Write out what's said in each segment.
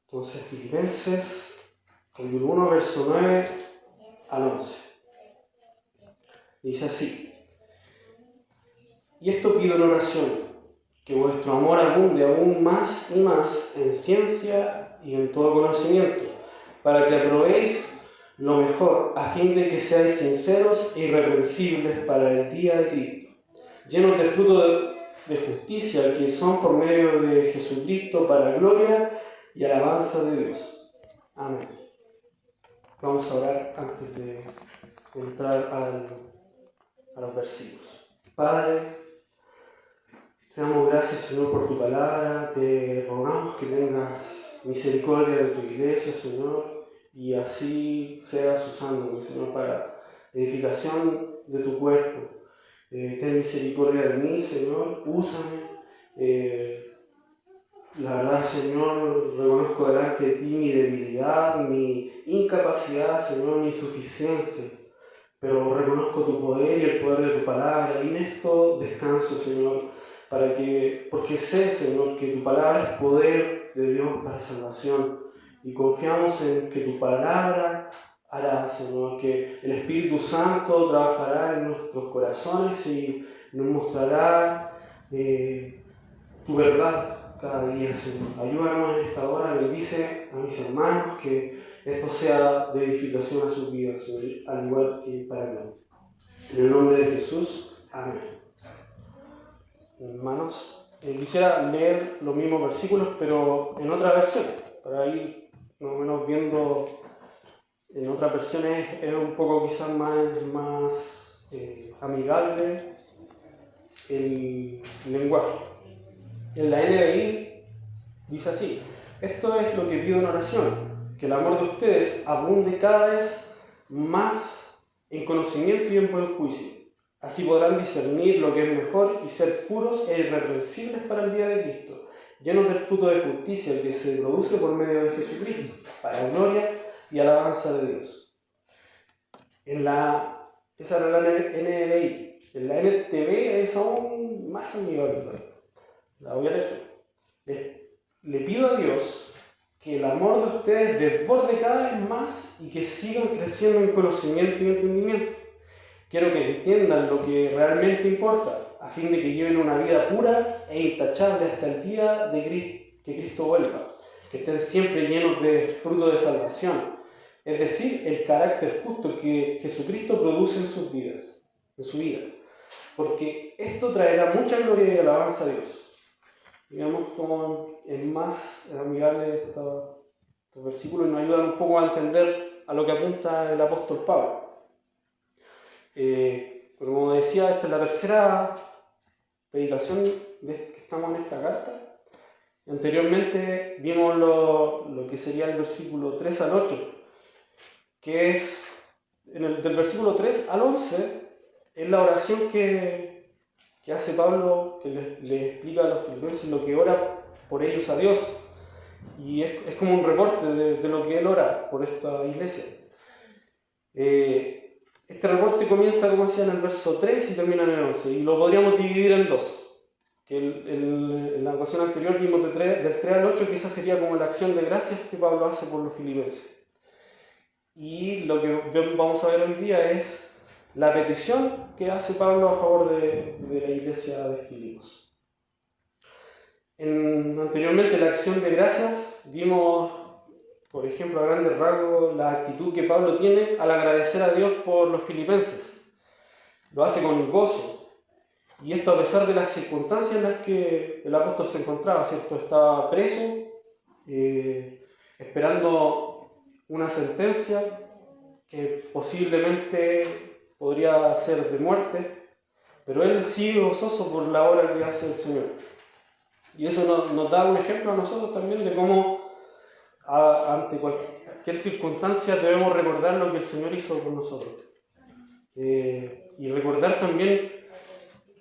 Entonces, Filipenses, capítulo 1, verso 9 al 11. Dice así: y esto pido en oración, que vuestro amor abunde aún más y más en ciencia y en todo conocimiento, para que aprobéis lo mejor, a fin de que seáis sinceros e irreprensibles para el día de Cristo, llenos de fruto de justicia que son por medio de Jesucristo para gloria y alabanza de Dios. Amén. Vamos a orar antes de entrar a los versículos. Padre, te damos gracias, Señor, por tu palabra. Te rogamos que tengas misericordia de tu iglesia, Señor, y así seas usándome, Señor, para edificación de tu cuerpo. Ten misericordia de mí, Señor, úsame. La verdad, Señor, reconozco delante de ti mi debilidad, mi incapacidad, Señor, mi insuficiencia. Pero reconozco tu poder y el poder de tu palabra, y en esto descanso, Señor, porque sé, Señor, que tu palabra es poder de Dios para salvación, y confiamos en que tu palabra hará, Señor, que el Espíritu Santo trabajará en nuestros corazones y nos mostrará tu verdad cada día, Señor. Ayúdanos en esta hora, bendice a mis hermanos, que esto sea de edificación a sus vidas, Señor, al igual que para mí. En el nombre de Jesús, amén. Hermanos, quisiera leer los mismos versículos, pero en otra versión, para ir más o menos viendo. En otras versiones es un poco quizás más amigable el lenguaje. En la NBI dice así: esto es lo que pido en oración, que el amor de ustedes abunde cada vez más en conocimiento y en buen juicio. Así podrán discernir lo que es mejor y ser puros e irreprensibles para el día de Cristo, llenos del fruto de justicia que se produce por medio de Jesucristo, para gloria y alabanza de Dios. Esa era la NBI. En la NTV es aún más amigable. La voy a leer. Le pido a Dios que el amor de ustedes desborde cada vez más y que sigan creciendo en conocimiento y entendimiento. Quiero que entiendan lo que realmente importa, a fin de que lleven una vida pura e intachable hasta el día de que Cristo vuelva, que estén siempre llenos de fruto de salvación, es decir, el carácter justo que Jesucristo produce en sus vidas, en su vida, porque esto traerá mucha gloria y alabanza a Dios. Digamos, como es más amigable estos versículos, nos ayudan un poco a entender a lo que apunta el apóstol Pablo. Como decía, esta es la tercera predicación que estamos en esta carta. Anteriormente vimos lo que sería el versículo 3 al 8, que es del versículo 3 al 11, es la oración que hace Pablo, que le explica a los filipenses lo que ora por ellos a Dios, y es como un reporte de lo que él ora por esta iglesia. Este reporte comienza, como decía, en el verso 3 y termina en el 11, y lo podríamos dividir en dos. Que en la ocasión anterior vimos del 3 al 8, que esa sería como la acción de gracias que Pablo hace por los filipenses. Y lo que vamos a ver hoy día es la petición que hace Pablo a favor de la iglesia de Filipos. Anteriormente, la acción de gracias, vimos, por ejemplo, a grandes rasgos, la actitud que Pablo tiene al agradecer a Dios por los filipenses. Lo hace con gozo, y esto a pesar de las circunstancias en las que el apóstol se encontraba, ¿cierto? Estaba preso, esperando una sentencia que posiblemente podría ser de muerte, pero él sigue gozoso por la obra que hace el Señor. Y eso nos da un ejemplo a nosotros también de cómo ante cualquier circunstancia debemos recordar lo que el Señor hizo por nosotros. Y recordar también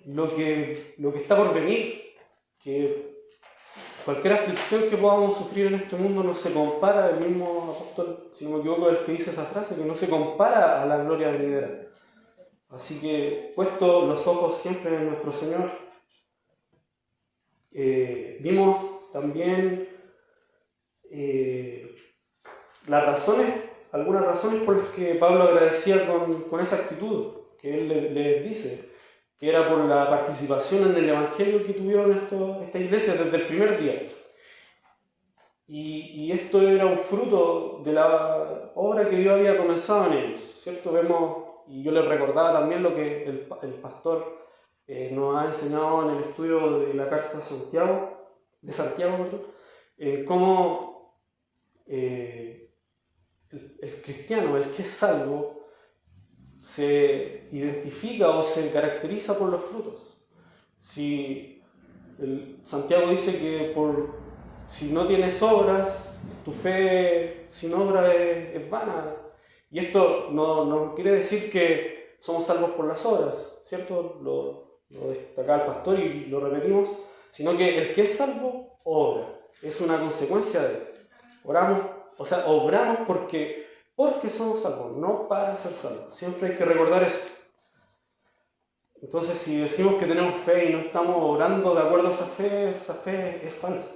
lo que está por venir, que cualquier aflicción que podamos sufrir en este mundo no se compara, el mismo apóstol, si no me equivoco, es el que dice esa frase, que no se compara a la gloria venidera. Así que, puesto los ojos siempre en nuestro Señor, vimos también algunas razones por las que Pablo agradecía con esa actitud, que él les dice, que era por la participación en el Evangelio que tuvieron esta iglesia desde el primer día. Y esto era un fruto de la obra que Dios había comenzado en ellos, ¿cierto? Vemos, y yo les recordaba también lo que el pastor nos ha enseñado en el estudio de la carta de Santiago, cómo el cristiano, el que es salvo, se identifica o se caracteriza por los frutos. Si Santiago dice que si no tienes obras, tu fe sin obra es vana. Y esto no quiere decir que somos salvos por las obras, ¿cierto? Lo destacaba el pastor y lo repetimos, sino que el que es salvo, obra. Es una consecuencia de obramos porque somos salvos, no para ser salvos. Siempre hay que recordar eso. Entonces, si decimos que tenemos fe y no estamos obrando de acuerdo a esa fe es falsa,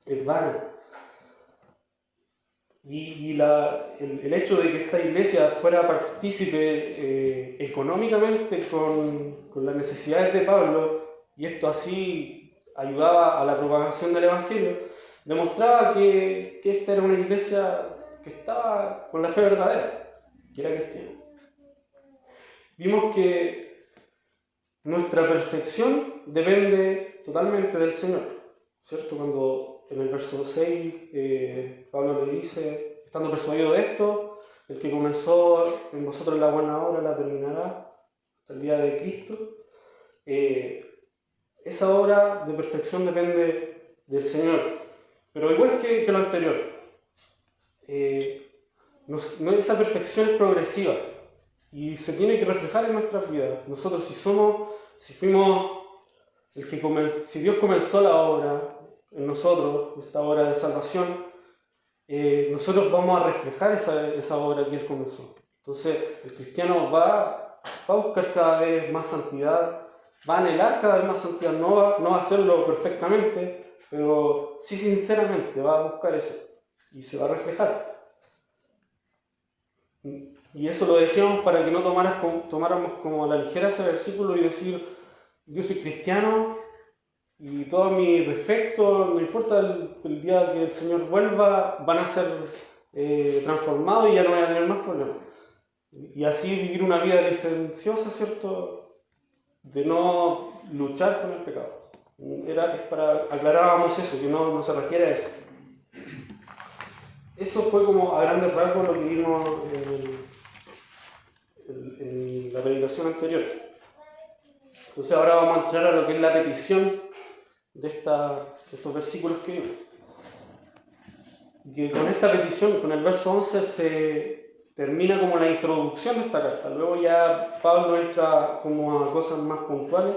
es vana. Y el hecho de que esta iglesia fuera partícipe económicamente con las necesidades de Pablo, y esto así ayudaba a la propagación del Evangelio, demostraba que esta era una iglesia que estaba con la fe verdadera, que era cristiana. Vimos que nuestra perfección depende totalmente del Señor, ¿cierto? Cuando en el verso 6 Pablo le dice, estando persuadido de esto, el que comenzó en vosotros la buena obra la terminará hasta el día de Cristo. Esa obra de perfección depende del Señor, pero igual que lo anterior, esa perfección es progresiva y se tiene que reflejar en nuestras vidas. Nosotros si Dios comenzó la obra en nosotros, esta obra de salvación, nosotros vamos a reflejar esa obra que Él comenzó. Entonces el cristiano va a buscar cada vez más santidad, va a anhelar cada vez más santidad, no va a hacerlo perfectamente, pero sí sinceramente va a buscar eso y se va a reflejar. Y eso lo decíamos para que no tomáramos como a la ligera ese versículo y decir, yo soy cristiano y todos mis defectos, no importa el día que el Señor vuelva, van a ser transformados y ya no voy a tener más problemas. Y así vivir una vida licenciosa, ¿cierto? De no luchar con el pecado. Aclarábamos eso, que no se refiere a eso. Eso fue como a grandes rasgos lo que vimos en la predicación anterior. Entonces ahora vamos a entrar a lo que es la petición de estos versículos que vimos. Que con esta petición, con el verso 11, se termina como la introducción de esta carta. Luego ya Pablo entra como a cosas más puntuales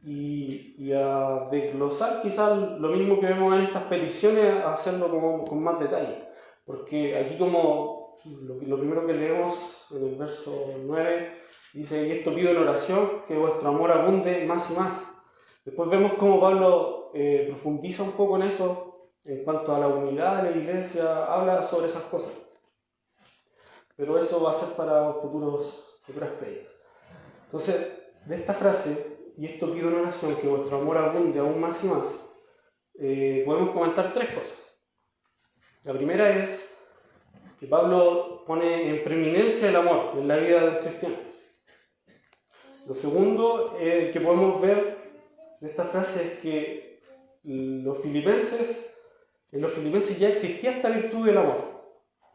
y a desglosar quizás lo mismo que vemos en estas peticiones, a hacerlo como con más detalle. Porque aquí como lo primero que leemos en el verso 9 dice, y esto pido en oración, que vuestro amor abunde más y más. Después vemos cómo Pablo profundiza un poco en eso, en cuanto a la unidad de la iglesia, habla sobre esas cosas. Pero eso va a ser para futuras prédicas. Entonces, de esta frase, y esto pido en oración, que vuestro amor abunde aún más y más, podemos comentar tres cosas. La primera es que Pablo pone en preeminencia el amor en la vida del cristiano. Lo segundo que podemos ver de esta frase es que en los filipenses ya existía esta virtud del amor.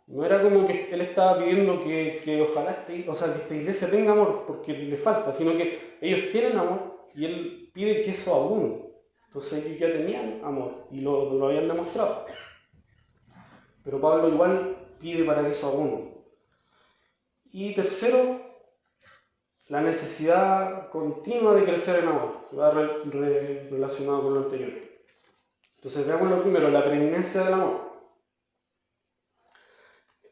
No era como que él estaba pidiendo que ojalá que esta iglesia tenga amor porque le falta, sino que ellos tienen amor y él pide que eso abunde. Entonces ellos ya tenían amor y lo habían demostrado. Pero Pablo igual pide para que eso abunde. Y tercero, la necesidad continua de crecer en amor, que va relacionado con lo anterior. Entonces veamos lo primero, la preeminencia del amor.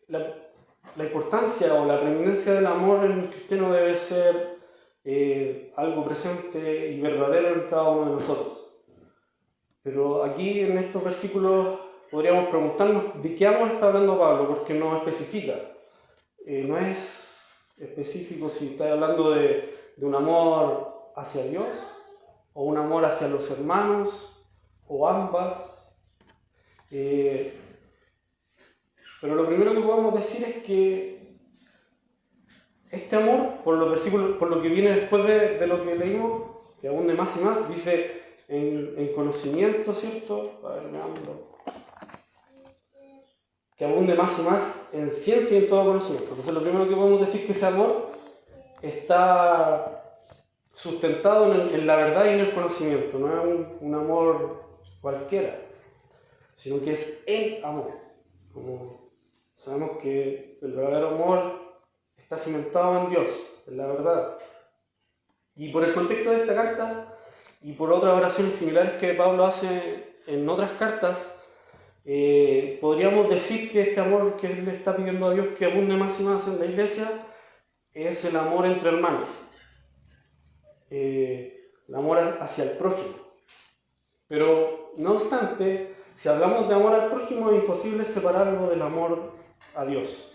La importancia o la preeminencia del amor en el cristiano debe ser algo presente y verdadero en cada uno de nosotros. Pero aquí en estos versículos podríamos preguntarnos de qué amor está hablando Pablo, porque no especifica. No es específico si está hablando de un amor hacia Dios, o un amor hacia los hermanos, o ambas. Pero lo primero que podemos decir es que este amor, por los versículos, por lo que viene después de lo que leímos, que abunde más y más, dice en conocimiento, ¿cierto? A ver, veámoslo. Que abunde más y más en ciencia y en todo conocimiento. Entonces lo primero que podemos decir es que ese amor está sustentado en la verdad y en el conocimiento. No es un amor cualquiera, sino que es el amor. Como sabemos que el verdadero amor está cimentado en Dios, en la verdad. Y por el contexto de esta carta y por otras oraciones similares que Pablo hace en otras cartas, podríamos decir que este amor que él le está pidiendo a Dios que abunde más y más en la iglesia es el amor entre hermanos, el amor hacia el prójimo. Pero no obstante, si hablamos de amor al prójimo, es imposible separarlo del amor a Dios.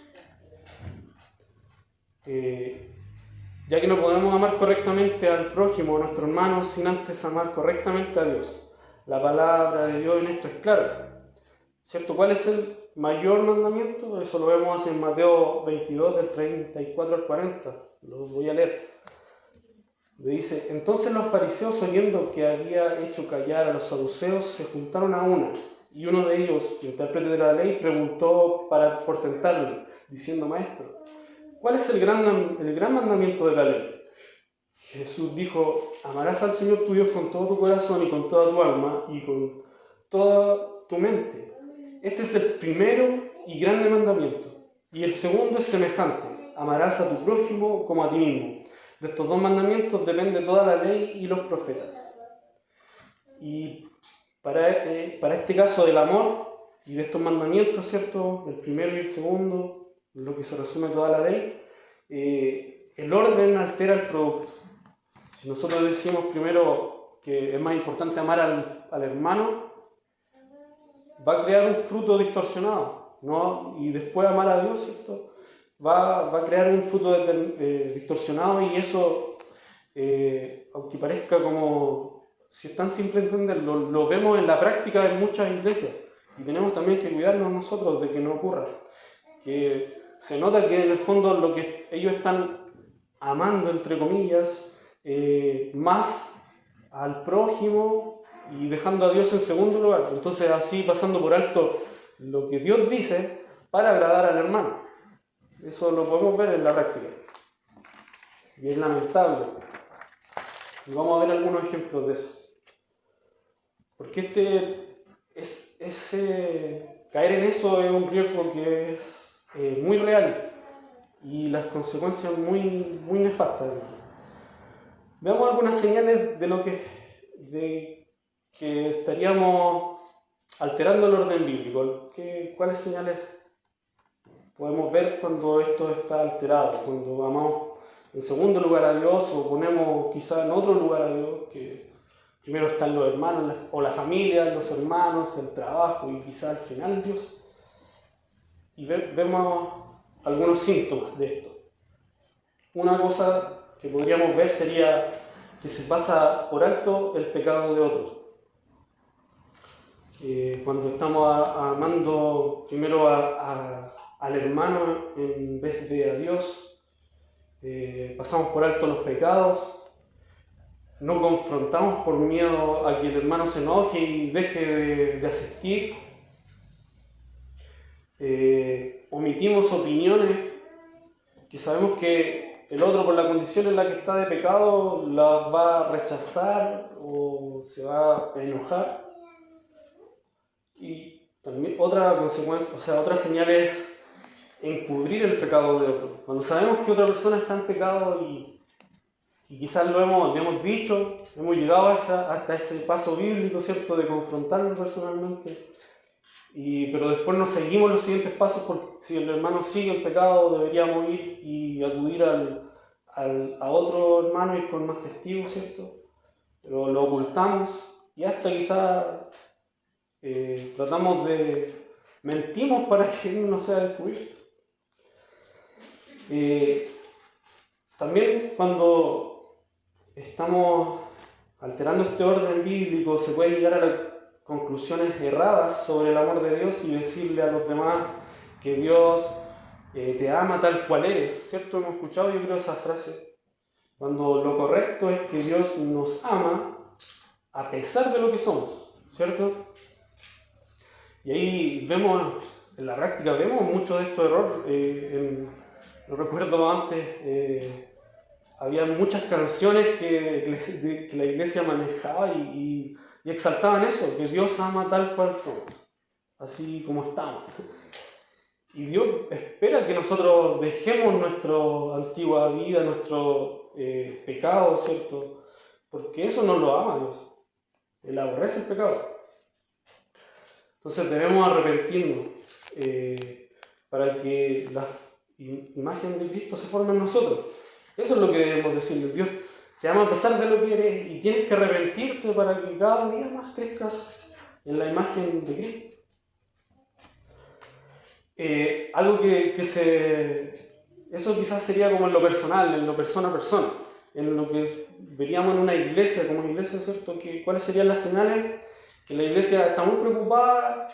Ya que no podemos amar correctamente al prójimo, a nuestro hermano, sin antes amar correctamente a Dios. La palabra de Dios en esto es clara, ¿cierto? ¿Cuál es el mayor mandamiento? Eso lo vemos en Mateo 22, del 34 al 40. Lo voy a leer. Le dice: entonces los fariseos, oyendo que había hecho callar a los saduceos, se juntaron a una, y uno de ellos, intérprete de la ley, preguntó por tentarle, diciendo: Maestro, ¿cuál es el gran mandamiento de la ley? Jesús dijo: amarás al Señor tu Dios con todo tu corazón y con toda tu alma y con toda tu mente. Este es el primero y grande mandamiento. Y el segundo es semejante: amarás a tu prójimo como a ti mismo. De estos dos mandamientos depende toda la ley y los profetas. Y para este caso del amor y de estos mandamientos, ¿cierto? El primero y el segundo, en lo que se resume toda la ley, el orden altera el producto. Si nosotros decimos primero que es más importante amar al hermano, va a crear un fruto distorsionado, ¿no? Y después amar a Dios, ¿cierto? Va a crear un fruto distorsionado, y eso, aunque parezca como si es tan simple entenderlo, lo vemos en la práctica en muchas iglesias, y tenemos también que cuidarnos nosotros de que no ocurra. Que se nota que en el fondo lo que ellos están amando, entre comillas, más al prójimo y dejando a Dios en segundo lugar. Entonces, así pasando por alto lo que Dios dice para agradar al hermano. Eso lo podemos ver en la práctica. Y es lamentable. Y vamos a ver algunos ejemplos de eso. Porque caer en eso es un riesgo que es muy real, y las consecuencias muy, muy nefastas. Veamos algunas señales de que estaríamos alterando el orden bíblico. ¿Cuáles señales podemos ver cuando esto está alterado? Cuando amamos en segundo lugar a Dios, o ponemos quizá en otro lugar a Dios, que primero están los hermanos o la familia, los hermanos, el trabajo, y quizá al final Dios. Y vemos algunos síntomas de esto. Una cosa que podríamos ver sería que se pasa por alto el pecado de otro. Cuando estamos amando primero al hermano en vez de a Dios, pasamos por alto los pecados, no confrontamos por miedo a que el hermano se enoje y deje de asistir, omitimos opiniones que sabemos que el otro, por la condición en la que está de pecado, las va a rechazar o se va a enojar. Y también otra consecuencia, otra señal es encubrir el pecado de otro. Cuando sabemos que otra persona está en pecado y quizás le hemos dicho, hemos llegado hasta ese paso bíblico, ¿cierto?, de confrontarlo personalmente, pero después no seguimos los siguientes pasos, porque si el hermano sigue en pecado, deberíamos ir y acudir a otro hermano y con más testigos, ¿cierto? Pero lo ocultamos, y hasta quizás mentimos para que Él no sea descubierto. También cuando estamos alterando este orden bíblico se puede llegar a conclusiones erradas sobre el amor de Dios y decirle a los demás que Dios te ama tal cual eres, ¿cierto? Hemos escuchado yo creo esa frase, cuando lo correcto es que Dios nos ama a pesar de lo que somos, ¿cierto? Y ahí vemos, en la práctica vemos mucho de estos errores. No recuerdo antes, había muchas canciones que la iglesia manejaba y exaltaban eso, que Dios ama tal cual somos, así como estamos. Y Dios espera que nosotros dejemos nuestra antigua vida, nuestro pecado, ¿cierto? Porque eso no lo ama Dios. Él aborrece el pecado. Entonces debemos arrepentirnos para que la imagen de Cristo se forme en nosotros. Eso es lo que debemos decirle. Dios te ama a pesar de lo que eres y tienes que arrepentirte para que cada día más crezcas en la imagen de Cristo. Algo eso quizás sería como en lo personal, en lo persona a persona, en lo que veríamos en una iglesia, como iglesia, ¿cierto? ¿Cuáles serían las señales? Que la iglesia está muy preocupada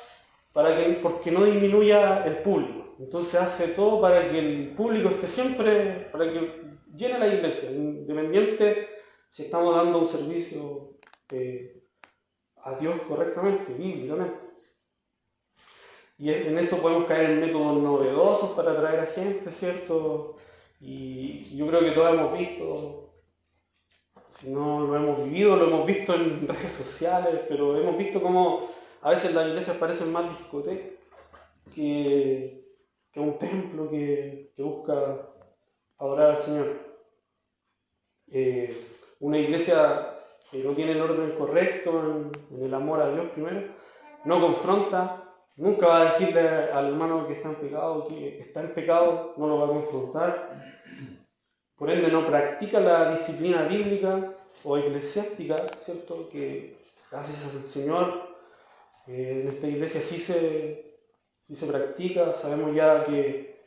porque no disminuya el público. Entonces hace todo para que el público esté siempre, para que llene la iglesia, independiente si estamos dando un servicio a Dios correctamente, bíblicamente. Y en eso podemos caer en métodos novedosos para atraer a gente, ¿cierto? Y yo creo que todos hemos visto, si no lo hemos vivido, lo hemos visto en redes sociales, pero hemos visto cómo a veces las iglesias parecen más discotecas que un templo que busca adorar al Señor. Una iglesia que no tiene el orden correcto en el amor a Dios primero, no confronta. Nunca va a decirle al hermano que está en pecado, no lo va a confrontar. Por ende, no practica la disciplina bíblica o eclesiástica, ¿cierto? Que gracias al Señor, en esta iglesia sí se practica. Sabemos ya que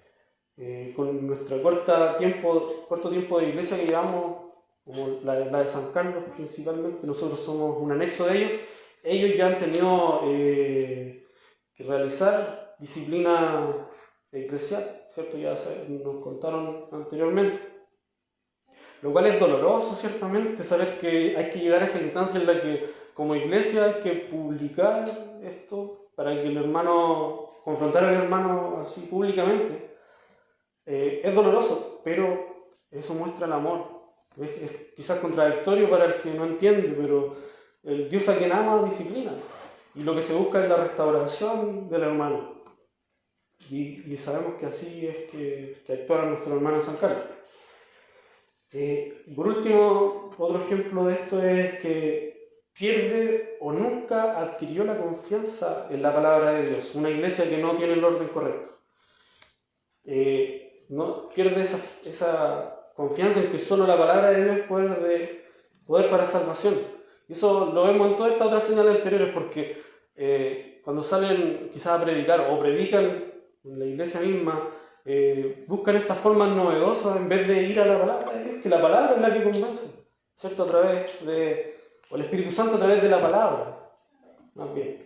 con nuestro corto tiempo de iglesia que llevamos, como la de San Carlos principalmente, nosotros somos un anexo de ellos. Ellos ya han tenido que realizar disciplina eclesial, ¿cierto? Ya nos contaron anteriormente. Lo cual es doloroso, ciertamente, saber que hay que llegar a esa instancia en la que como iglesia hay que publicar esto para que confrontar al hermano así públicamente. Es doloroso, pero eso muestra el amor. Es quizás contradictorio para el que no entiende, pero el Dios a quien ama disciplina. Y lo que se busca es la restauración del hermano. Y sabemos que así es que actúa nuestro hermano San Carlos. Y por último, otro ejemplo de esto es que pierde o nunca adquirió la confianza en la palabra de Dios. Una iglesia que no tiene el orden correcto. No pierde esa confianza en que solo la palabra de Dios es poder para salvación. Y eso lo vemos en todas estas otras señales anteriores, porque cuando salen quizás a predicar o predican en la iglesia misma, buscan estas formas novedosas en vez de ir a la palabra de Dios, que la palabra es la que convence, ¿cierto? O el Espíritu Santo a través de la palabra, más bien.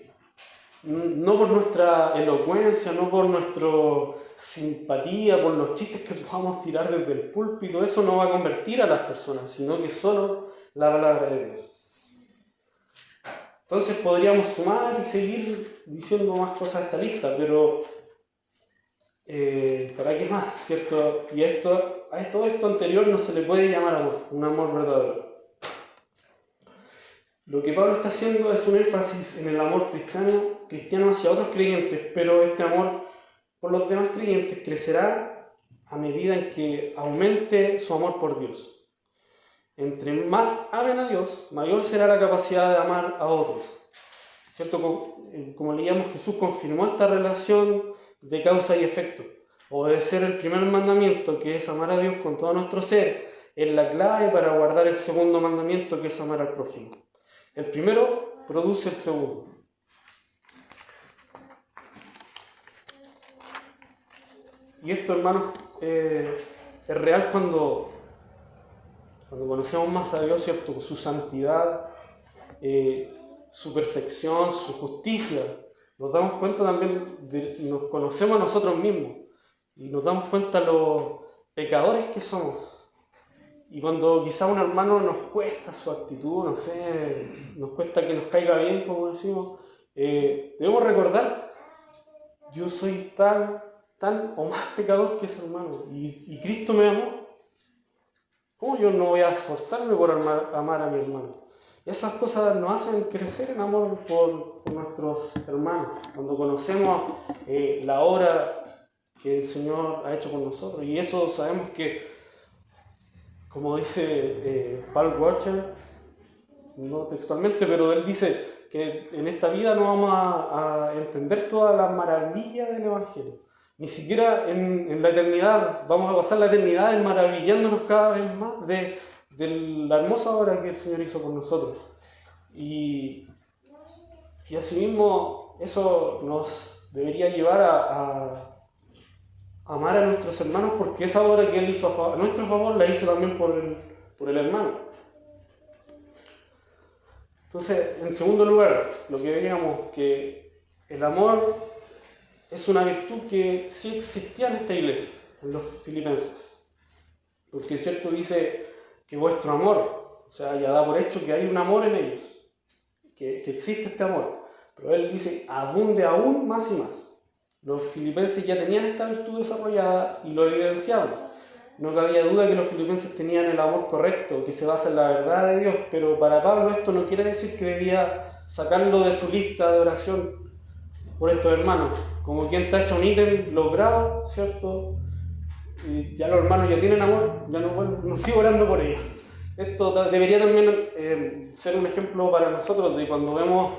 No por nuestra elocuencia, no por nuestra simpatía, por los chistes que podamos tirar desde el púlpito, eso no va a convertir a las personas, sino que solo la palabra de Dios. Entonces podríamos sumar y seguir diciendo más cosas de esta lista, pero ¿para qué más? ¿Cierto? Y a todo esto anterior no se le puede llamar amor, un amor verdadero. Lo que Pablo está haciendo es un énfasis en el amor cristiano hacia otros creyentes, pero este amor por los demás creyentes crecerá a medida en que aumente su amor por Dios. Entre más amen a Dios, mayor será la capacidad de amar a otros. ¿Cierto? Como leíamos, Jesús confirmó esta relación de causa y efecto. Obedecer el primer mandamiento, que es amar a Dios con todo nuestro ser, es la clave para guardar el segundo mandamiento, que es amar al prójimo. El primero produce el segundo. Y esto, hermanos, es real cuando conocemos más a Dios, ¿cierto? Su santidad, su perfección, su justicia. Nos damos cuenta también, nos conocemos a nosotros mismos y nos damos cuenta los pecadores que somos. Y cuando quizá un hermano nos cuesta su actitud, no sé, nos cuesta que nos caiga bien, como decimos, debemos recordar, yo soy tan o más pecador que ese hermano, y Cristo me amó. ¿Cómo yo no voy a esforzarme por amar a mi hermano? Y esas cosas nos hacen crecer en amor por nuestros hermanos, cuando conocemos la obra que el Señor ha hecho con nosotros. Y eso sabemos que, como dice Paul Washer, no textualmente, pero él dice que en esta vida no vamos a entender toda la maravilla del Evangelio. Ni siquiera en la eternidad vamos a pasar la eternidad maravillándonos cada vez más de la hermosa obra que el Señor hizo por nosotros. Y asimismo eso nos debería llevar a amar a nuestros hermanos, porque esa obra que Él hizo a nuestro favor la hizo también por el hermano. Entonces, en segundo lugar, lo que veíamos, que el amor es una virtud que sí existía en esta iglesia, en los filipenses. Porque es cierto, dice que vuestro amor, o sea, ya da por hecho que hay un amor en ellos, que existe este amor. Pero él dice, abunde aún más y más. Los filipenses ya tenían esta virtud desarrollada y lo evidenciaban. No cabía duda que los filipenses tenían el amor correcto, que se basa en la verdad de Dios, pero para Pablo esto no quiere decir que debía sacarlo de su lista de oración por estos hermanos. Como quien tacha un ítem logrado, ¿cierto? Y ya los hermanos ya tienen amor, ya no sigo orando por ellos. Esto debería también ser un ejemplo para nosotros de cuando vemos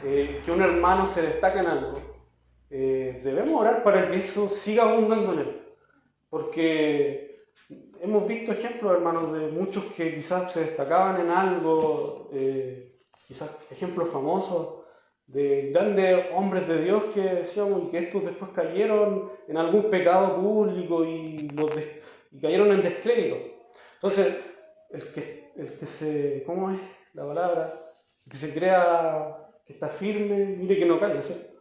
que un hermano se destaca en algo. Debemos orar para que eso siga abundando en él. Porque hemos visto ejemplos, hermanos, de muchos que quizás se destacaban en algo, quizás ejemplos famosos de grandes hombres de Dios que decíamos, y que estos después cayeron en algún pecado público y cayeron en descrédito. Entonces, el que se, ¿cómo es la palabra? El que se crea que está firme, mire que no caiga, ¿cierto?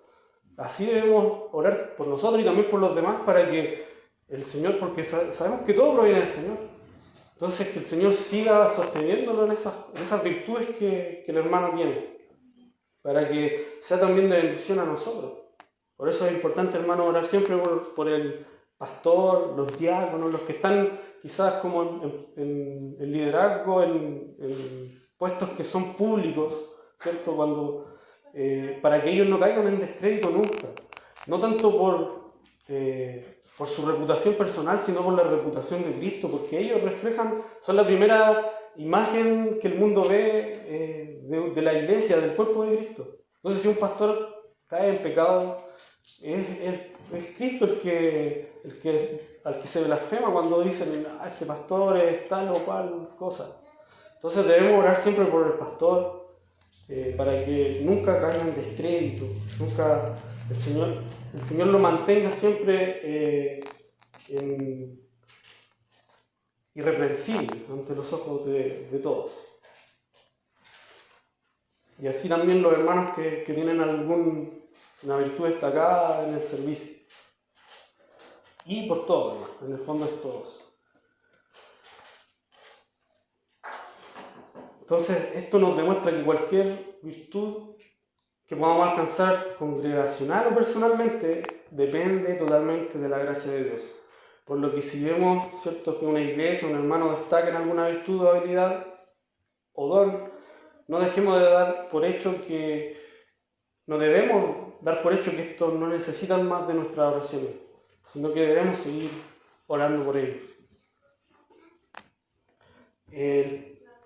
Así debemos orar por nosotros y también por los demás para que el Señor, porque sabemos que todo proviene del Señor, entonces que el Señor siga sosteniéndolo en esas virtudes que el hermano tiene, para que sea también de bendición a nosotros. Por eso es importante, hermano, orar siempre por el pastor, los diáconos, los que están quizás como en liderazgo, en puestos que son públicos, ¿cierto? Para que ellos no caigan en descrédito nunca. No tanto por su reputación personal, sino por la reputación de Cristo, porque ellos son la primera imagen que el mundo ve de la iglesia, del cuerpo de Cristo. Entonces, si un pastor cae en pecado, es Cristo al que se blasfema cuando dicen, este pastor es tal o cual cosa. Entonces debemos orar siempre por el pastor, para que nunca caiga en descrédito, nunca el Señor lo mantenga siempre irreprensible ante los ojos de todos. Y así también los hermanos que tienen una virtud destacada en el servicio. Y por todos, en el fondo es todos. Entonces, esto nos demuestra que cualquier virtud que podamos alcanzar congregacional o personalmente depende totalmente de la gracia de Dios. Por lo que si vemos, ¿cierto?, que una iglesia, un hermano destaca en alguna virtud o habilidad o don, no debemos dar por hecho que estos no necesitan más de nuestra oración, sino que debemos seguir orando por ellos.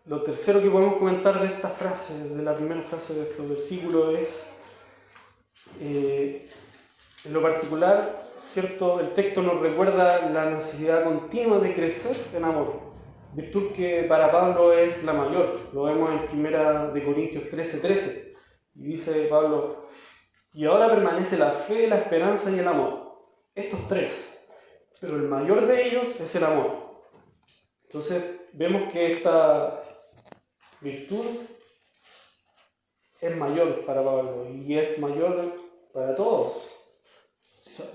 Lo tercero que podemos comentar de esta frase, de la primera frase de estos versículos, es, en lo particular, ¿cierto?, el texto nos recuerda la necesidad continua de crecer en amor, virtud que para Pablo es la mayor. Lo vemos en 1 Corintios 13:13, y dice Pablo, y ahora permanece la fe, la esperanza y el amor, estos tres, pero el mayor de ellos es el amor. Entonces vemos que esta virtud es mayor para Pablo y es mayor para todos,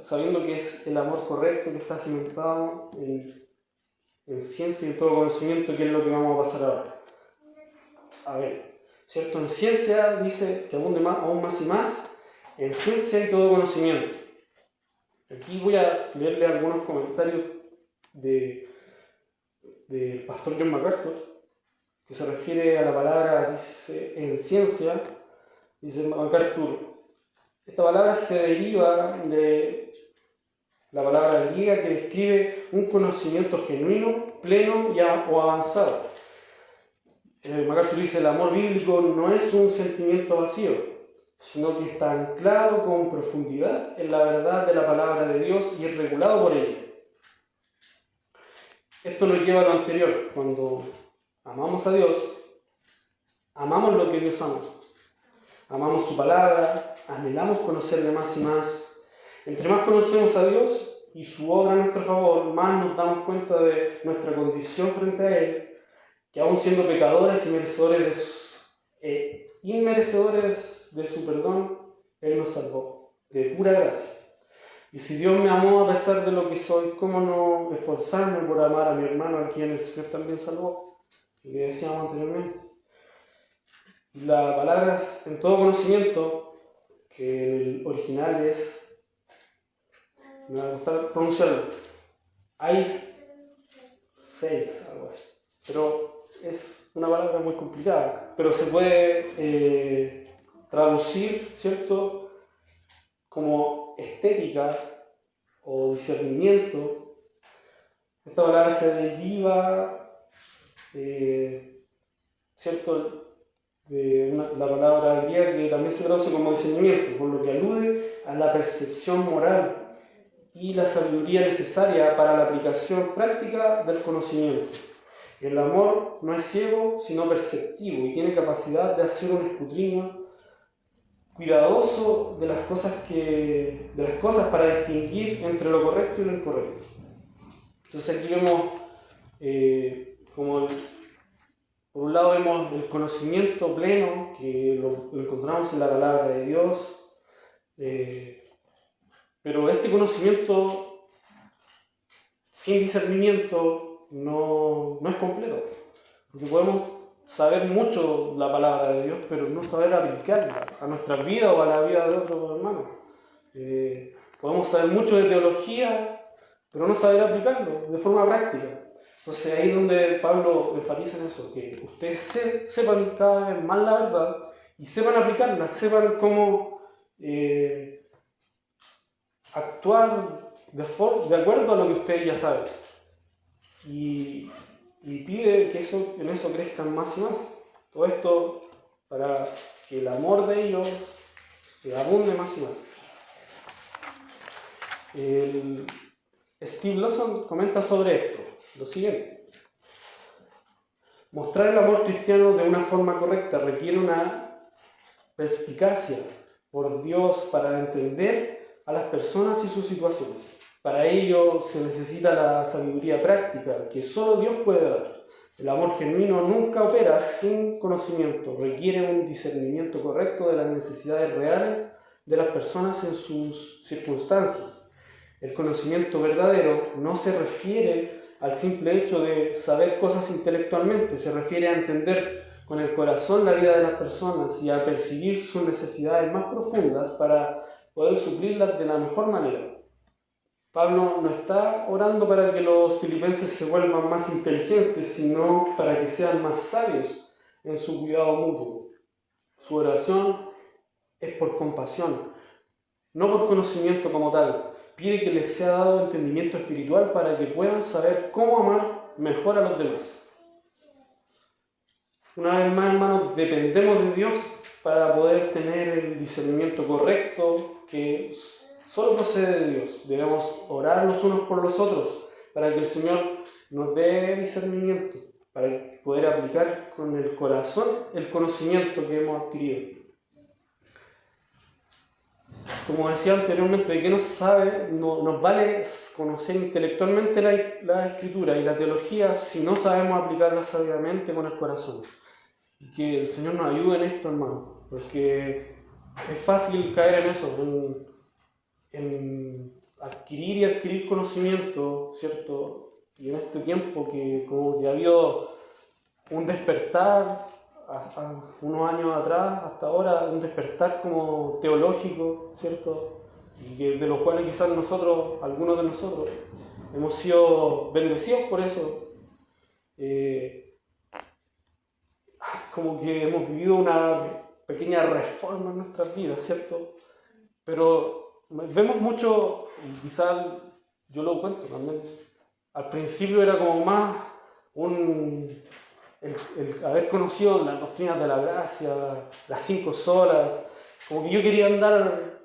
sabiendo que es el amor correcto que está cimentado en ciencia y en todo conocimiento, que es lo que vamos a pasar ahora. A ver, ¿cierto? En ciencia dice que abunde más, aún más y más, en ciencia y todo conocimiento. Aquí voy a leerle algunos comentarios del pastor John MacArthur, que se refiere a la palabra, dice, en ciencia, dice MacArthur, esta palabra se deriva de la palabra griega que describe un conocimiento genuino, pleno o avanzado. MacArthur dice, el amor bíblico no es un sentimiento vacío, sino que está anclado con profundidad en la verdad de la palabra de Dios y es regulado por ella. Esto nos lleva a lo anterior, cuando amamos a Dios, amamos lo que Dios ama. Amamos su palabra, anhelamos conocerle más y más. Entre más conocemos a Dios y su obra a nuestro favor, más nos damos cuenta de nuestra condición frente a Él, que aún siendo pecadores y inmerecedores de su perdón, Él nos salvó, de pura gracia. Y si Dios me amó a pesar de lo que soy, ¿cómo no esforzarme por amar a mi hermano a quien el Señor también salvó? Y que decíamos anteriormente. Y la palabra en todo conocimiento, que en el original es, me va a costar pronunciarlo, Ais 6, algo así. Pero es una palabra muy complicada, pero se puede traducir, ¿cierto?, como estética o discernimiento. Esta palabra se deriva, ¿cierto?, de la palabra griega que también se traduce como discernimiento, por lo que alude a la percepción moral y la sabiduría necesaria para la aplicación práctica del conocimiento. El amor no es ciego, sino perceptivo y tiene capacidad de hacer un escrutinio cuidadoso de las cosas para distinguir entre lo correcto y lo incorrecto. Entonces aquí vemos por un lado vemos el conocimiento pleno, que lo encontramos en la palabra de Dios, pero este conocimiento sin discernimiento no es completo, porque podemos saber mucho la palabra de Dios, pero no saber aplicarla a nuestra vida o a la vida de otros hermanos. Podemos saber mucho de teología, pero no saber aplicarlo de forma práctica. Entonces ahí es donde Pablo enfatiza en eso, que ustedes sepan cada vez más la verdad y sepan aplicarla, sepan cómo actuar de acuerdo a lo que ustedes ya saben. Y pide que en eso crezcan más y más. Todo esto para que el amor de ellos abunde más y más. Steve Lawson comenta sobre esto, lo siguiente. Mostrar el amor cristiano de una forma correcta requiere una perspicacia por Dios para entender a las personas y sus situaciones. Para ello se necesita la sabiduría práctica que solo Dios puede dar. El amor genuino nunca opera sin conocimiento, requiere un discernimiento correcto de las necesidades reales de las personas en sus circunstancias. El conocimiento verdadero no se refiere al simple hecho de saber cosas intelectualmente, se refiere a entender con el corazón la vida de las personas y a percibir sus necesidades más profundas para poder suplirlas de la mejor manera. Pablo no está orando para que los filipenses se vuelvan más inteligentes, sino para que sean más sabios en su cuidado mutuo. Su oración es por compasión, no por conocimiento como tal. Pide que les sea dado entendimiento espiritual para que puedan saber cómo amar mejor a los demás. Una vez más, hermanos, dependemos de Dios para poder tener el discernimiento correcto que solo procede de Dios. Debemos orar los unos por los otros para que el Señor nos dé discernimiento, para poder aplicar con el corazón el conocimiento que hemos adquirido. como decía anteriormente, ¿de qué nos sabe? Nos vale conocer intelectualmente la Escritura y la teología si no sabemos aplicarla sabiamente con el corazón. Y que el Señor nos ayude en esto, hermano, porque es fácil caer en eso, en adquirir y adquirir conocimiento, ¿cierto? Y en este tiempo que como que ha habido un despertar, unos años atrás, hasta ahora, un despertar como teológico, ¿cierto? Y de los cuales quizás nosotros, algunos de nosotros, hemos sido bendecidos por eso. Como que hemos vivido una pequeña reforma en nuestras vidas, ¿cierto? Pero vemos mucho, y quizás yo lo cuento también, al principio era como más el haber conocido las doctrinas de la gracia, las 5 solas, como que yo quería andar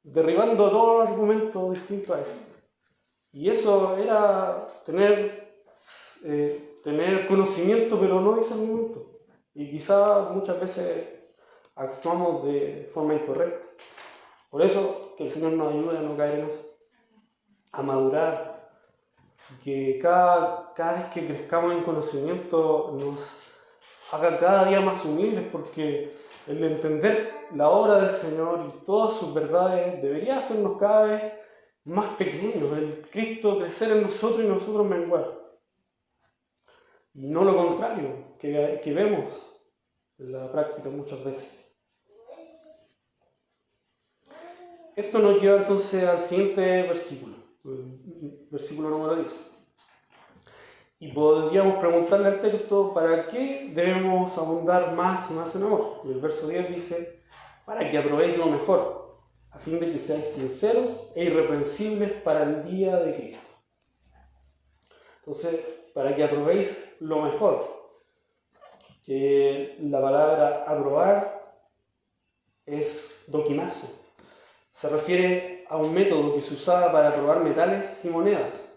derribando todo argumento distinto a eso. Y eso era tener conocimiento, pero no discernimiento. Y quizás muchas veces actuamos de forma incorrecta. Por eso, que el Señor nos ayude a no caer en eso, a madurar, que cada vez que crezcamos en conocimiento nos haga cada día más humildes, porque el entender la obra del Señor y todas sus verdades debería hacernos cada vez más pequeños, el Cristo crecer en nosotros y nosotros menguar. Y no lo contrario, que vemos en la práctica muchas veces. Esto nos lleva entonces al siguiente versículo, versículo número 10. Y podríamos preguntarle al texto, ¿para qué debemos abundar más y más en amor? Y el verso 10 dice, para que aprobéis lo mejor, a fin de que seáis sinceros e irreprensibles para el día de Cristo. Entonces, para que aprobéis lo mejor, que la palabra aprobar es dokimazo. Se refiere a un método que se usaba para probar metales y monedas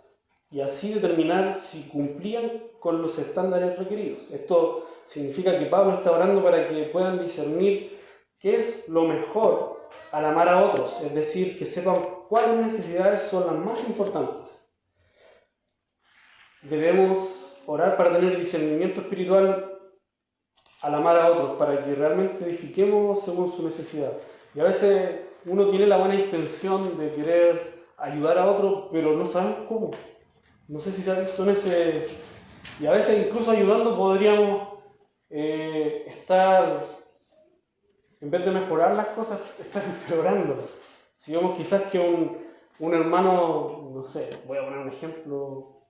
y así determinar si cumplían con los estándares requeridos. Esto significa que Pablo está orando para que puedan discernir qué es lo mejor al amar a otros, es decir, que sepan cuáles necesidades son las más importantes. Debemos orar para tener discernimiento espiritual al amar a otros, para que realmente edifiquemos según su necesidad. Y a veces uno tiene la buena intención de querer ayudar a otro, pero no sabemos cómo. No sé si se ha visto en ese... Y a veces incluso ayudando podríamos estar, en vez de mejorar las cosas, estar empeorando. Si vemos quizás que un hermano, no sé, voy a poner un ejemplo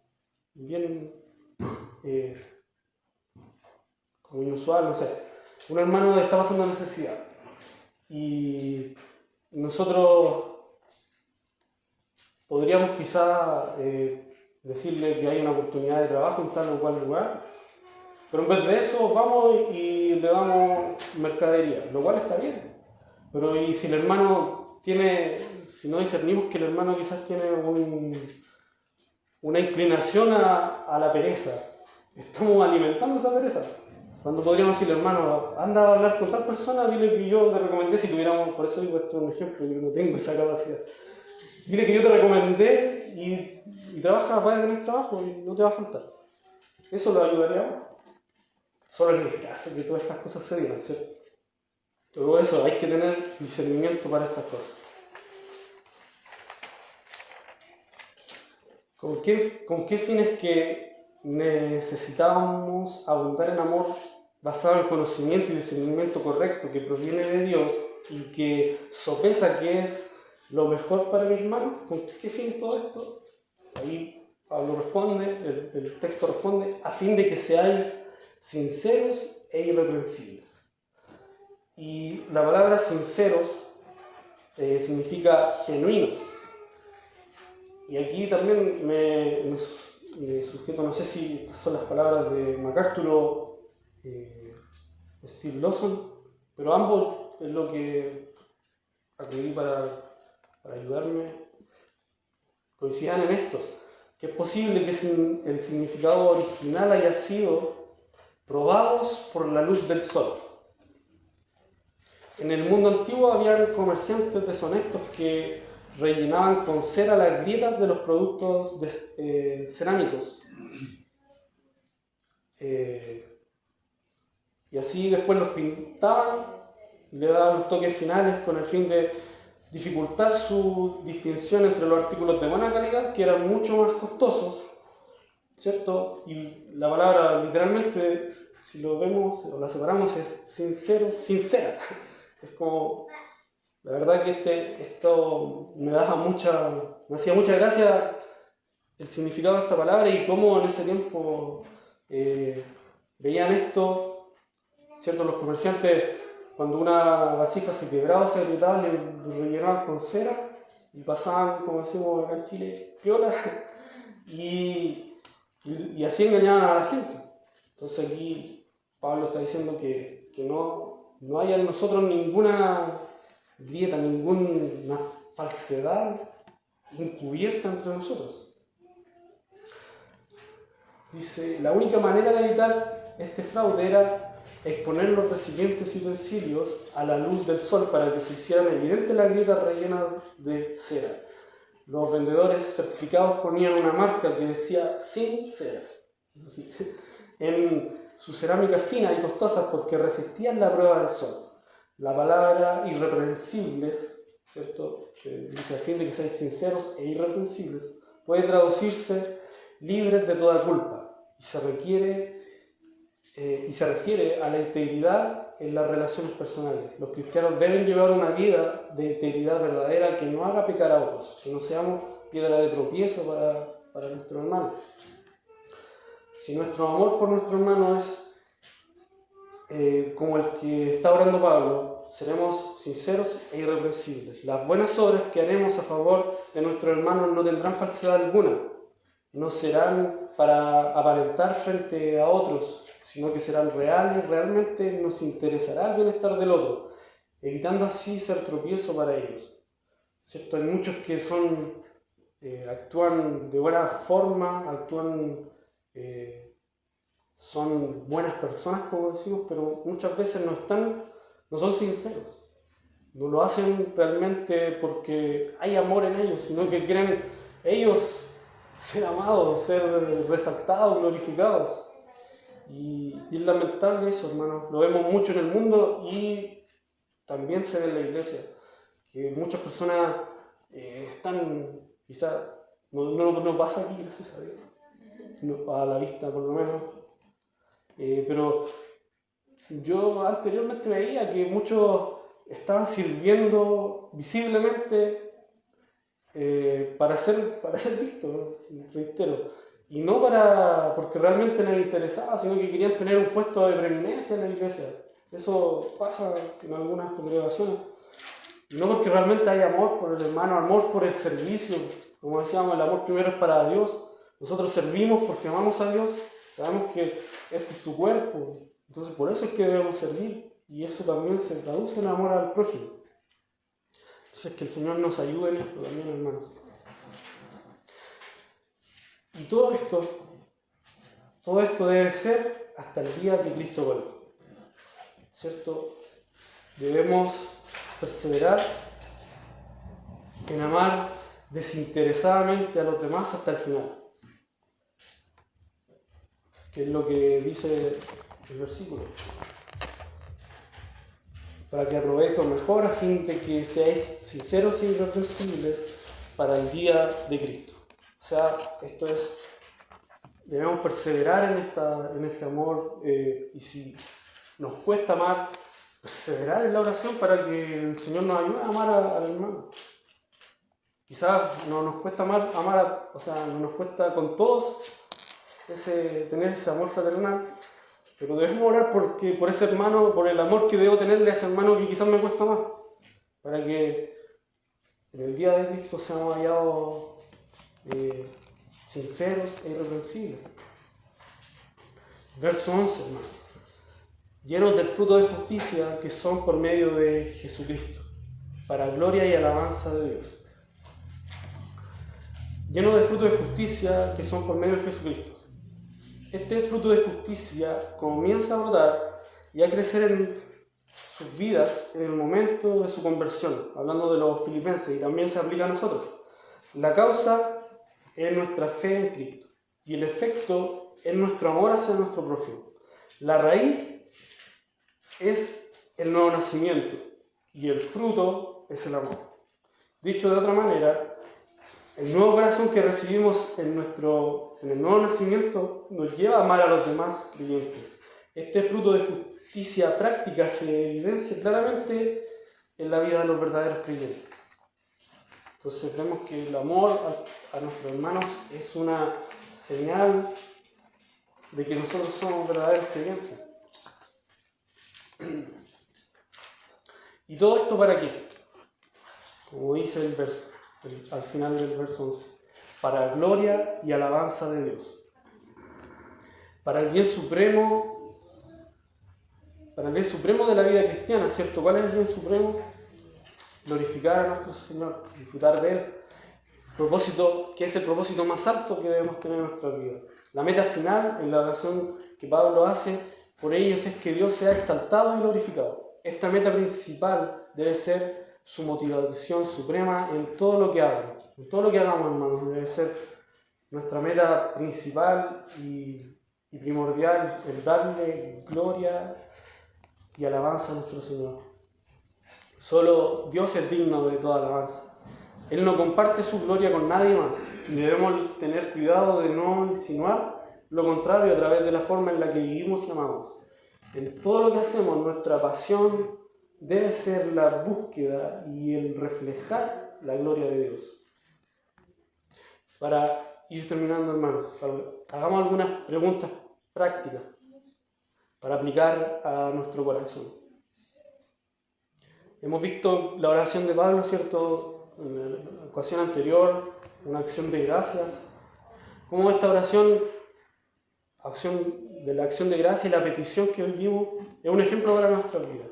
bien como inusual, no sé. Un hermano está pasando necesidad y nosotros podríamos quizá decirle que hay una oportunidad de trabajo en tal o cual lugar, pero en vez de eso vamos y le damos mercadería, lo cual está bien. Pero y si el hermano si no discernimos que el hermano quizás tiene una inclinación a la pereza, estamos alimentando esa pereza. Cuando podríamos decirle, hermano, anda a hablar con tal persona, dile que yo te recomendé, si tuviéramos, por eso digo esto es un ejemplo, yo no tengo esa capacidad. Dile que yo te recomendé y trabaja, vaya a tener trabajo y no te va a faltar. Eso lo ayudaría. Solo en el caso que todas estas cosas se dieran, ¿cierto? Pero eso, hay que tener discernimiento para estas cosas. ¿Con qué fines que necesitábamos abundar en amor basado en conocimiento y discernimiento correcto que proviene de Dios y que sopesa que es lo mejor para mi hermano? ¿Con qué fin todo esto? Ahí Pablo responde, el texto responde, a fin de que seáis sinceros e irreprensibles. Y la palabra sinceros significa genuinos. Y aquí también me sujeto, no sé si estas son las palabras de MacArthur o Steve Lawson, pero ambos es lo que acudí para ayudarme, coincidan en esto, que es posible que el significado original haya sido probados por la luz del sol. En el mundo antiguo habían comerciantes deshonestos que rellenaban con cera las grietas de los productos cerámicos. Y así después los pintaban y le daban los toques finales con el fin de dificultar su distinción entre los artículos de buena calidad, que eran mucho más costosos, ¿cierto? Y la palabra literalmente, si lo vemos o la separamos, es sincero, sincera. Es como, la verdad que esto me hacía mucha gracia el significado de esta palabra y cómo en ese tiempo veían esto, ¿cierto? Los comerciantes, cuando una vasija se quebraba, se agrietaba, le rellenaban con cera y pasaban, como decimos acá en Chile, piola, y así engañaban a la gente. Entonces aquí Pablo está diciendo que no haya en nosotros ninguna grieta, ninguna falsedad encubierta entre nosotros. Dice, la única manera de evitar este fraude era exponer los recipientes y utensilios a la luz del sol para que se hicieran evidentes las grietas rellenas de cera. Los vendedores certificados ponían una marca que decía sin cera en sus cerámicas finas y costosas porque resistían la prueba del sol. La palabra irreprensibles, ¿cierto? Que dice a fin de que seáis sinceros e irreprensibles, puede traducirse libres de toda culpa y se refiere a la integridad en las relaciones personales. Los cristianos deben llevar una vida de integridad verdadera que no haga pecar a otros, que no seamos piedra de tropiezo para nuestro hermano. Si nuestro amor por nuestro hermano es como el que está orando Pablo, seremos sinceros e irreprensibles. Las buenas obras que haremos a favor de nuestro hermano no tendrán falsedad alguna, no serán para aparentar frente a otros, sino que serán reales, realmente nos interesará el bienestar del otro, evitando así ser tropiezo para ellos. ¿Cierto? Hay muchos que actúan de buena forma, son buenas personas, como decimos, pero muchas veces no son sinceros. No lo hacen realmente porque hay amor en ellos, sino que quieren ellos ser amados, ser resaltados, glorificados. Y es lamentable eso, hermano. Lo vemos mucho en el mundo y también se ve en la iglesia. Que muchas personas están, quizás, no pasa aquí, gracias a Dios. No, a la vista, por lo menos. Pero yo anteriormente veía que muchos estaban sirviendo visiblemente para ser vistos, reitero, y no porque realmente les interesaba, sino que querían tener un puesto de preeminencia en la iglesia. Eso pasa en algunas congregaciones, y no porque realmente hay amor por el hermano, amor por el servicio. Como decíamos, el amor primero es para Dios. Nosotros servimos porque amamos a Dios, sabemos que este es su cuerpo, entonces por eso es que debemos servir, y eso también se traduce en amor al prójimo. Entonces que el Señor nos ayude en esto también, hermanos. Y todo esto debe ser hasta el día que Cristo vuelva, ¿cierto? Debemos perseverar en amar desinteresadamente a los demás hasta el final, que es lo que dice el versículo. Para que aprobéis lo mejor a fin de que seáis sinceros e irreprensibles para el día de Cristo. O sea, esto es, debemos perseverar en este amor, y si nos cuesta amar, perseverar en la oración para que el Señor nos ayude a amar al hermano. Quizás no nos cuesta no nos cuesta con todos tener ese amor fraternal, pero debemos orar por ese hermano, por el amor que debo tenerle a ese hermano que quizás me cuesta más, para que en el día de Cristo seamos hallados sinceros e irreprensibles. Verso 11, hermano. Llenos del fruto de justicia que son por medio de Jesucristo, para gloria y alabanza de Dios. Llenos del fruto de justicia que son por medio de Jesucristo. Este fruto de justicia comienza a brotar y a crecer en sus vidas en el momento de su conversión, hablando de los filipenses, y también se aplica a nosotros. La causa es nuestra fe en Cristo y el efecto es nuestro amor hacia nuestro prójimo. La raíz es el nuevo nacimiento y el fruto es el amor. Dicho de otra manera, el nuevo corazón que recibimos en el nuevo nacimiento nos lleva a amar a los demás creyentes. Este fruto de justicia práctica se evidencia claramente en la vida de los verdaderos creyentes. Entonces vemos que el amor a nuestros hermanos es una señal de que nosotros somos verdaderos creyentes. ¿Y todo esto para qué? Como dice el verso, al final del verso 11. Para gloria y alabanza de Dios. Para el bien supremo de la vida cristiana, ¿cierto? ¿Cuál es el bien supremo? Glorificar a nuestro Señor, disfrutar de Él. Propósito, que es el propósito más alto que debemos tener en nuestra vida. La meta final, en la oración que Pablo hace por ellos, es que Dios sea exaltado y glorificado. Esta meta principal debe ser su motivación suprema en todo lo que hagan. En todo lo que hagamos, hermanos, debe ser nuestra meta principal y primordial, el darle gloria y alabanza a nuestro Señor. Solo Dios es digno de toda alabanza. Él no comparte su gloria con nadie más y debemos tener cuidado de no insinuar lo contrario a través de la forma en la que vivimos y amamos. En todo lo que hacemos, nuestra pasión debe ser la búsqueda y el reflejar la gloria de Dios. Para ir terminando, hermanos, hagamos algunas preguntas prácticas para aplicar a nuestro corazón. Hemos visto la oración de Pablo, ¿cierto? En la ocasión anterior, una acción de gracias. Cómo esta oración de la acción de gracia y la petición que hoy vimos es un ejemplo para nuestra vida.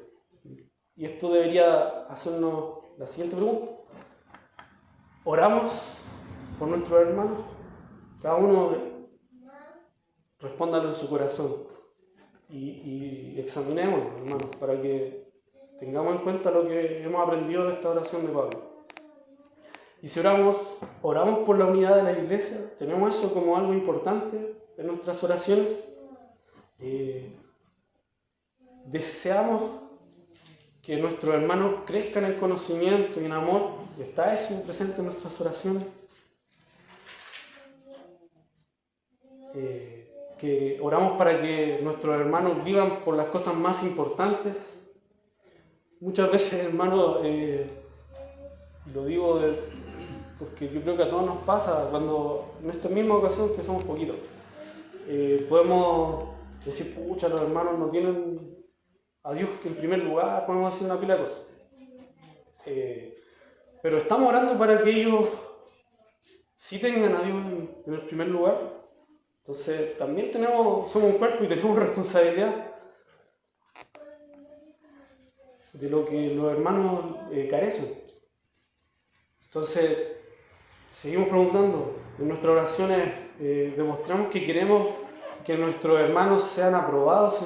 Y esto debería hacernos la siguiente pregunta. ¿Oramos por nuestros hermanos? Cada uno respóndalo en su corazón. Y examinémoslo, hermanos, para que tengamos en cuenta lo que hemos aprendido de esta oración de Pablo. Y si oramos por la unidad de la iglesia, tenemos eso como algo importante en nuestras oraciones. Deseamos que nuestros hermanos crezcan en conocimiento y en amor. ¿Está eso presente en nuestras oraciones? Que oramos para que nuestros hermanos vivan por las cosas más importantes. Muchas veces, hermanos, lo digo porque yo creo que a todos nos pasa cuando en esta misma ocasión que somos poquitos, podemos decir, pucha, los hermanos no tienen a Dios que en primer lugar, podemos decir una pila de cosas. Pero estamos orando para que ellos sí tengan a Dios en el primer lugar. Entonces también somos un cuerpo y tenemos responsabilidad de lo que los hermanos carecen. Entonces, seguimos preguntando. En nuestras oraciones demostramos que queremos que nuestros hermanos sean aprobados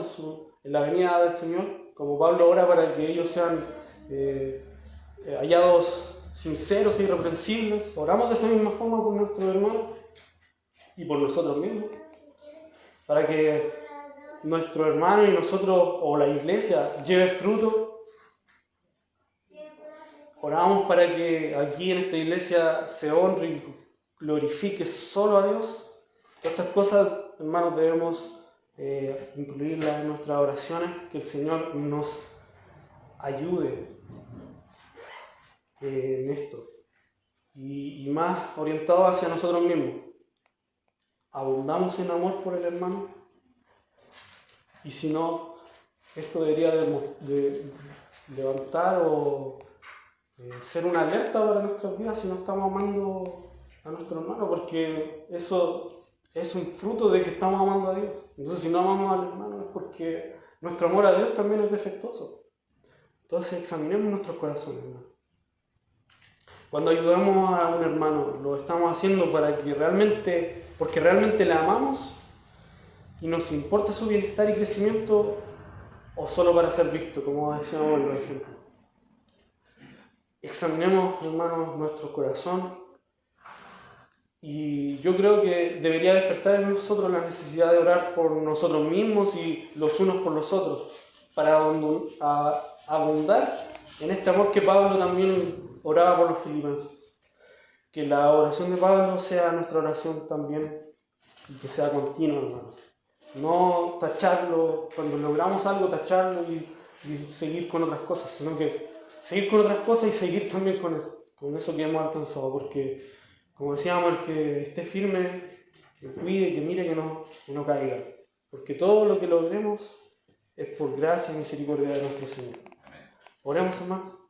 en la venida del Señor, como Pablo ora para que ellos sean hallados sinceros e irreprensibles. Oramos de esa misma forma por nuestros hermanos y por nosotros mismos, para que nuestros hermanos y nosotros, o la iglesia, lleve fruto. Oramos para que aquí en esta iglesia se honre y glorifique solo a Dios. Todas estas cosas, hermanos, debemos incluirlas en nuestras oraciones, que el Señor nos ayude en esto. Y más orientado hacia nosotros mismos. ¿Abundamos en amor por el hermano? Y si no, esto debería de levantar o ser una alerta para nuestras vidas si no estamos amando a nuestro hermano, porque eso es un fruto de que estamos amando a Dios. Entonces, si no amamos al hermano es porque nuestro amor a Dios también es defectuoso. Entonces, examinemos nuestros corazones, hermano. Cuando ayudamos a un hermano, lo estamos haciendo porque realmente le amamos y nos importa su bienestar y crecimiento, o solo para ser visto, como decíamos en los ejemplos. Examinemos, hermanos, nuestro corazón, y yo creo que debería despertar en nosotros la necesidad de orar por nosotros mismos y los unos por los otros, para abundar en este amor que Pablo también oraba por los filipenses. Que la oración de Pablo sea nuestra oración también y que sea continua, hermanos. No tacharlo, cuando logramos algo, tacharlo y seguir con otras cosas, sino que seguir con otras cosas y seguir también con eso que hemos alcanzado, porque, como decíamos, el que esté firme, que cuide, que mire, que no caiga, porque todo lo que logremos es por gracia y misericordia de nuestro Señor. Oremos, hermanos.